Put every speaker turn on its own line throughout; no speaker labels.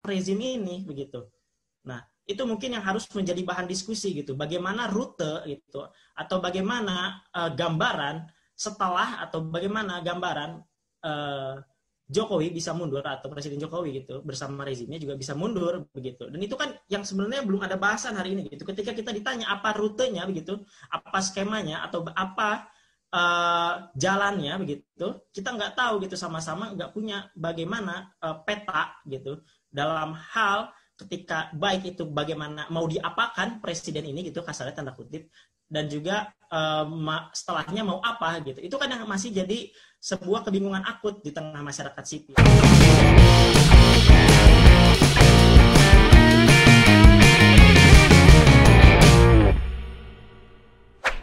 rezim ini begitu. Nah, itu mungkin yang harus menjadi bahan diskusi gitu. Bagaimana rute gitu atau bagaimana gambaran setelah atau bagaimana gambaran Jokowi bisa mundur atau Presiden Jokowi gitu bersama rezimnya juga bisa mundur begitu. Dan itu kan yang sebenarnya belum ada bahasan hari ini gitu. Ketika kita ditanya apa rutenya begitu, apa skemanya atau apa jalannya begitu, kita nggak tahu gitu, sama-sama nggak punya bagaimana peta gitu dalam hal ketika baik itu bagaimana mau diapakan presiden ini gitu, kasarnya tanda kutip, dan juga setelahnya mau apa gitu. Itu kan yang masih jadi sebuah kebingungan akut di tengah masyarakat sipil.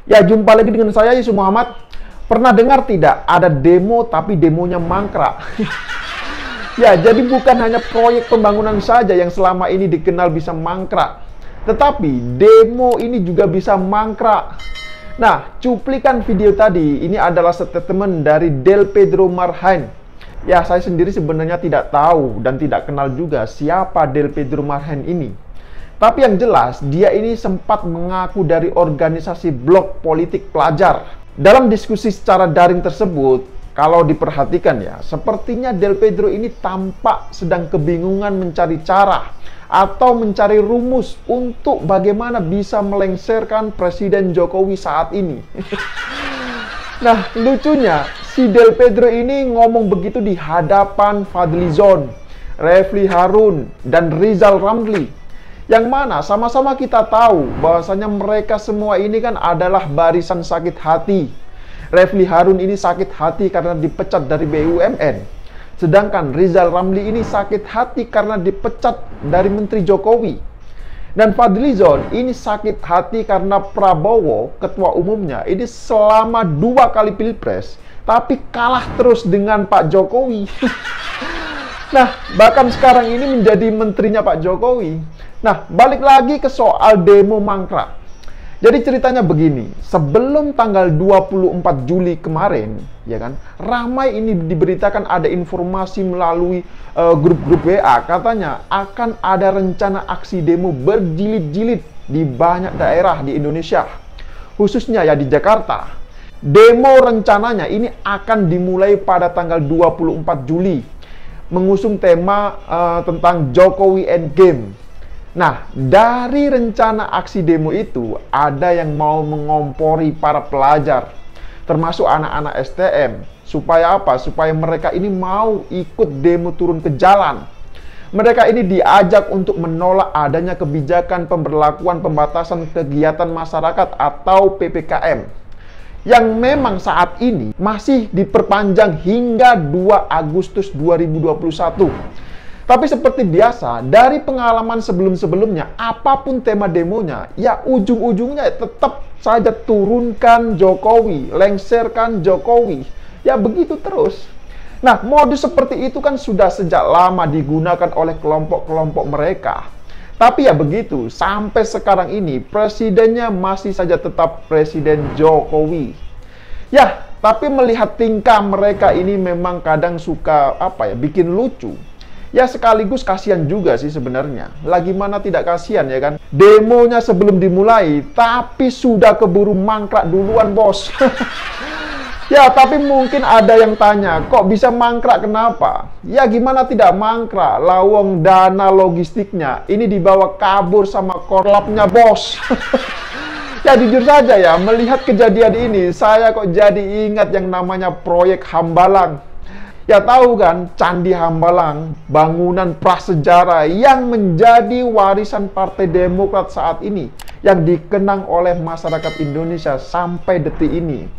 Ya, jumpa lagi dengan saya Yusuf Muhammad. Pernah dengar tidak ada demo tapi demonya mangkrak? Ya, jadi bukan hanya proyek pembangunan saja yang selama ini dikenal bisa mangkrak, tetapi demo ini juga bisa mangkrak. Nah, cuplikan video tadi ini adalah statement dari Del Pedro Marhain. Ya, saya sendiri sebenarnya tidak tahu dan tidak kenal juga siapa Del Pedro Marhain ini. Tapi yang jelas, dia ini sempat mengaku dari organisasi Blok Politik Pelajar. Dalam diskusi secara daring tersebut, kalau diperhatikan ya, sepertinya Del Pedro ini tampak sedang kebingungan mencari cara atau mencari rumus untuk bagaimana bisa melengsarkan Presiden Jokowi saat ini. Nah, lucunya, si Del Pedro ini ngomong begitu di hadapan Fadlizon, Refli Harun, dan Rizal Ramli. Yang mana sama-sama kita tahu bahwasanya mereka semua ini kan adalah barisan sakit hati. Refli Harun ini sakit hati karena dipecat dari BUMN. Sedangkan Rizal Ramli ini sakit hati karena dipecat dari Menteri Jokowi. Dan Fadlizon ini sakit hati karena Prabowo, ketua umumnya, ini selama 2 kali pilpres, tapi kalah terus dengan Pak Jokowi. Nah, bahkan sekarang ini menjadi menterinya Pak Jokowi. Nah, balik lagi ke soal demo mangkrak. Jadi ceritanya begini, sebelum tanggal 24 Juli kemarin, ya kan, ramai ini diberitakan ada informasi melalui grup-grup WA, katanya akan ada rencana aksi demo berjilid-jilid di banyak daerah di Indonesia, khususnya ya di Jakarta. Demo rencananya ini akan dimulai pada tanggal 24 Juli, mengusung tema tentang Jokowi Endgame. Nah, dari rencana aksi demo itu, ada yang mau mengompori para pelajar, termasuk anak-anak STM. Supaya apa? Supaya mereka ini mau ikut demo turun ke jalan. Mereka ini diajak untuk menolak adanya kebijakan pemberlakuan pembatasan kegiatan masyarakat atau PPKM. Yang memang saat ini masih diperpanjang hingga 2 Agustus 2021. Tapi seperti biasa, dari pengalaman sebelum-sebelumnya, apapun tema demonya, ya ujung-ujungnya tetap saja turunkan Jokowi, lengserkan Jokowi. Ya begitu terus. Nah, modus seperti itu kan sudah sejak lama digunakan oleh kelompok-kelompok mereka. Tapi ya begitu, sampai sekarang ini presidennya masih saja tetap Presiden Jokowi. Ya, tapi melihat tingkah mereka ini memang kadang suka bikin lucu. Ya sekaligus kasihan juga sih sebenarnya. Lagi mana tidak kasihan ya kan? Demonya sebelum dimulai, tapi sudah keburu mangkrak duluan bos. Ya tapi mungkin ada yang tanya, kok bisa mangkrak kenapa? Ya gimana tidak mangkrak? Lawang dana logistiknya ini dibawa kabur sama korlapnya bos. Ya jujur saja ya, melihat kejadian ini, saya kok jadi ingat yang namanya proyek Hambalang. Ya tahu kan, Candi Hambalang, bangunan prasejarah yang menjadi warisan Partai Demokrat saat ini, yang dikenang oleh masyarakat Indonesia sampai detik ini.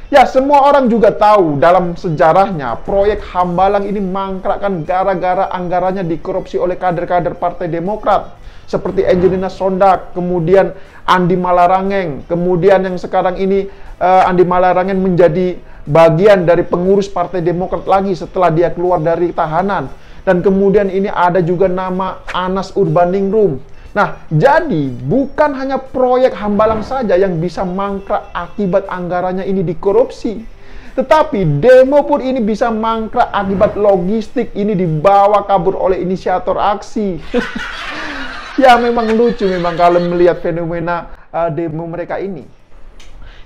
Ya semua orang juga tahu dalam sejarahnya, proyek Hambalang ini mangkrak kan gara-gara anggarannya dikorupsi oleh kader-kader Partai Demokrat. Seperti Angelina Sondak, kemudian Andi Malarangeng, kemudian yang sekarang ini Andi Malarangeng menjadi bagian dari pengurus Partai Demokrat lagi setelah dia keluar dari tahanan. Dan kemudian ini ada juga nama Anas Urbaningrum. Nah, jadi bukan hanya proyek Hambalang saja yang bisa mangkrak akibat anggarannya ini dikorupsi. Tetapi demo pun ini bisa mangkrak akibat logistik ini dibawa kabur oleh inisiator aksi. Ya memang lucu memang kalau melihat fenomena demo mereka ini.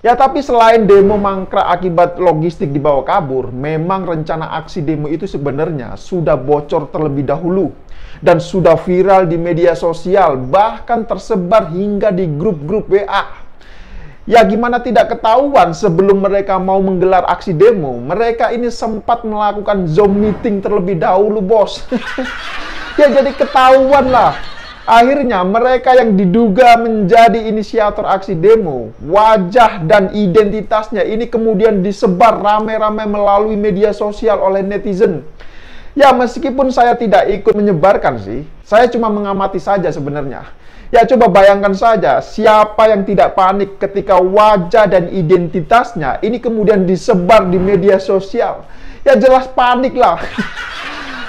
Ya tapi selain demo mangkrak akibat logistik dibawa kabur, memang rencana aksi demo itu sebenarnya sudah bocor terlebih dahulu dan sudah viral di media sosial, bahkan tersebar hingga di grup-grup WA. Ya gimana tidak ketahuan sebelum mereka mau menggelar aksi demo, mereka ini sempat melakukan Zoom meeting terlebih dahulu, bos. Ya jadi ketahuan lah. Akhirnya mereka yang diduga menjadi inisiator aksi demo, wajah dan identitasnya ini kemudian disebar rame-rame melalui media sosial oleh netizen. Ya meskipun saya tidak ikut menyebarkan sih, saya cuma mengamati saja sebenarnya. Ya coba bayangkan saja, siapa yang tidak panik ketika wajah dan identitasnya ini kemudian disebar di media sosial. Ya jelas panik lah.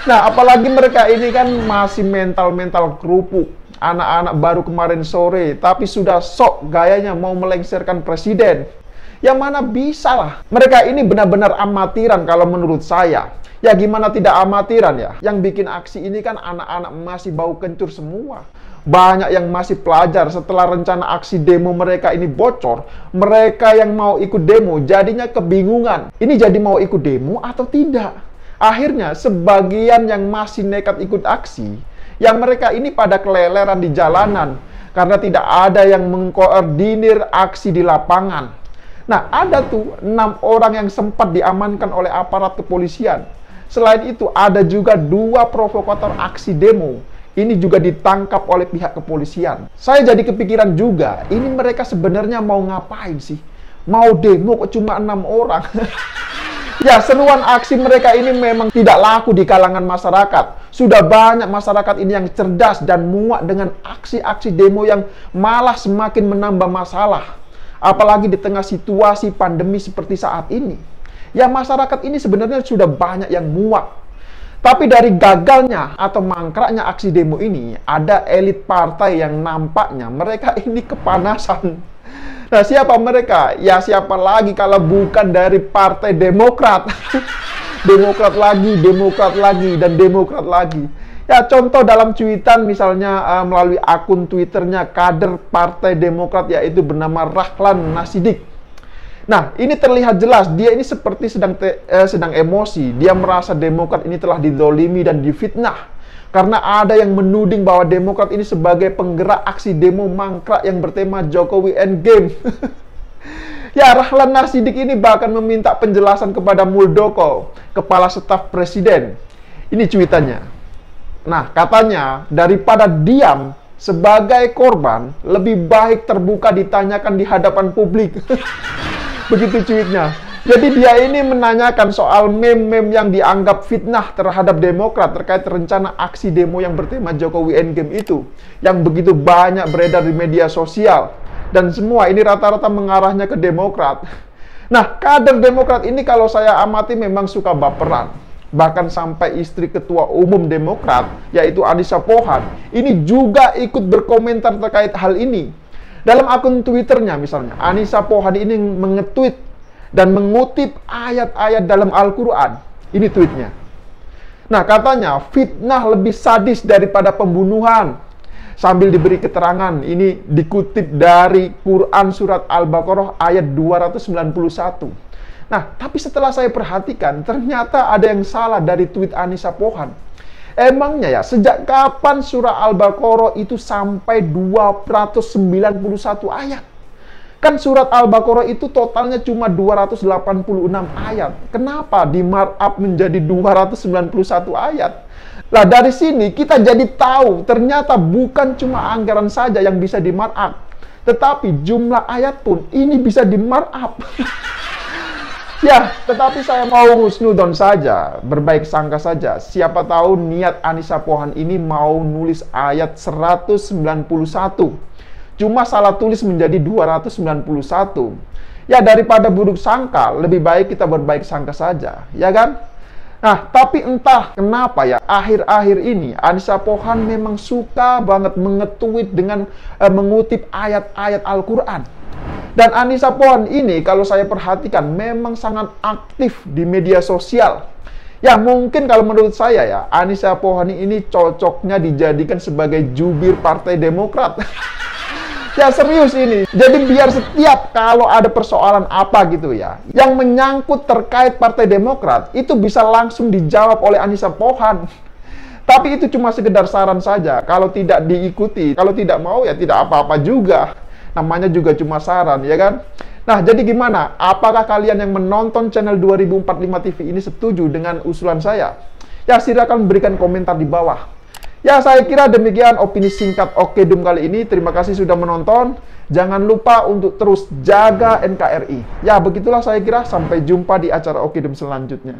Nah, apalagi mereka ini kan masih mental-mental kerupuk. Anak-anak baru kemarin sore, tapi sudah sok gayanya mau melengsarkan presiden. Yang mana bisa lah. Mereka ini benar-benar amatiran kalau menurut saya. Ya gimana tidak amatiran ya? Yang bikin aksi ini kan anak-anak masih bau kencur semua. Banyak yang masih pelajar setelah rencana aksi demo mereka ini bocor. Mereka yang mau ikut demo jadinya kebingungan. Ini jadi mau ikut demo atau tidak? Akhirnya sebagian yang masih nekat ikut aksi, yang mereka ini pada keleleran di jalanan karena tidak ada yang mengkoordinir aksi di lapangan. Nah, ada tuh 6 orang yang sempat diamankan oleh aparat kepolisian. Selain itu, ada juga 2 provokator aksi demo. Ini juga ditangkap oleh pihak kepolisian. Saya jadi kepikiran juga, ini mereka sebenarnya mau ngapain sih? Mau demo kok cuma 6 orang? Ya, seruan aksi mereka ini memang tidak laku di kalangan masyarakat. Sudah banyak masyarakat ini yang cerdas dan muak dengan aksi-aksi demo yang malah semakin menambah masalah. Apalagi di tengah situasi pandemi seperti saat ini. Ya, masyarakat ini sebenarnya sudah banyak yang muak. Tapi dari gagalnya atau mangkraknya aksi demo ini, ada elit partai yang nampaknya mereka ini kepanasan. Nah, siapa mereka? Ya, siapa lagi kalau bukan dari Partai Demokrat. Demokrat lagi, dan Demokrat lagi. Ya, contoh dalam cuitan misalnya melalui akun Twitternya kader Partai Demokrat yaitu bernama Rahlan Nasidik. Nah, ini terlihat jelas dia ini seperti sedang emosi. Dia merasa Demokrat ini telah dizolimi dan difitnah. Karena ada yang menuding bahwa Demokrat ini sebagai penggerak aksi demo mangkrak yang bertema Jokowi Endgame. Ya, Rahlan Nasidik ini bahkan meminta penjelasan kepada Muldoko, Kepala Staf Presiden. Ini cuitannya. Nah, katanya daripada diam sebagai korban, lebih baik terbuka ditanyakan di hadapan publik. Begitu cuitnya. Jadi dia ini menanyakan soal meme-meme yang dianggap fitnah terhadap Demokrat terkait rencana aksi demo yang bertema Jokowi Endgame itu. Yang begitu banyak beredar di media sosial. Dan semua ini rata-rata mengarahnya ke Demokrat. Nah, kader Demokrat ini kalau saya amati memang suka baperan. Bahkan sampai istri Ketua Umum Demokrat, yaitu Anissa Pohan, ini juga ikut berkomentar terkait hal ini. Dalam akun Twitternya misalnya, Anissa Pohan ini mengetweet dan mengutip ayat-ayat dalam Al-Quran. Ini tweetnya. Nah, katanya fitnah lebih sadis daripada pembunuhan. Sambil diberi keterangan, ini dikutip dari Quran Surat Al-Baqarah ayat 291. Nah, tapi setelah saya perhatikan, ternyata ada yang salah dari tweet Anissa Pohan. Emangnya ya, sejak kapan surah Al-Baqarah itu sampai 291 ayat? Kan surat Al-Baqarah itu totalnya cuma 286 ayat. Kenapa di markup menjadi 291 ayat? Lah dari sini kita jadi tahu ternyata bukan cuma anggaran saja yang bisa di markup, tetapi jumlah ayat pun ini bisa di markup. Ya, tetapi saya mau husnudon saja, berbaik sangka saja. Siapa tahu niat Anissa Pohan ini mau nulis ayat 191. Cuma salah tulis menjadi 291. Ya, daripada buruk sangka, lebih baik kita berbaik sangka saja, ya kan? Nah, tapi entah kenapa ya, akhir-akhir ini Anissa Pohan memang suka banget mengetweet dengan mengutip ayat-ayat Al-Quran. Dan Anissa Pohan ini kalau saya perhatikan memang sangat aktif di media sosial. Ya mungkin kalau menurut saya ya, Anissa Pohan ini cocoknya dijadikan sebagai jubir Partai Demokrat. Ya serius ini. Jadi biar setiap kalau ada persoalan apa gitu ya, yang menyangkut terkait Partai Demokrat, itu bisa langsung dijawab oleh Anissa Pohan. Tapi itu cuma sekedar saran saja. Kalau tidak diikuti, kalau tidak mau ya tidak apa-apa juga. Namanya juga cuma saran, ya kan? Nah, jadi gimana? Apakah kalian yang menonton channel 2045 TV ini setuju dengan usulan saya? Ya silakan berikan komentar di bawah. Ya, saya kira demikian opini singkat Okedum kali ini. Terima kasih sudah menonton. Jangan lupa untuk terus jaga NKRI. Ya, begitulah saya kira. Sampai jumpa di acara Okedum selanjutnya.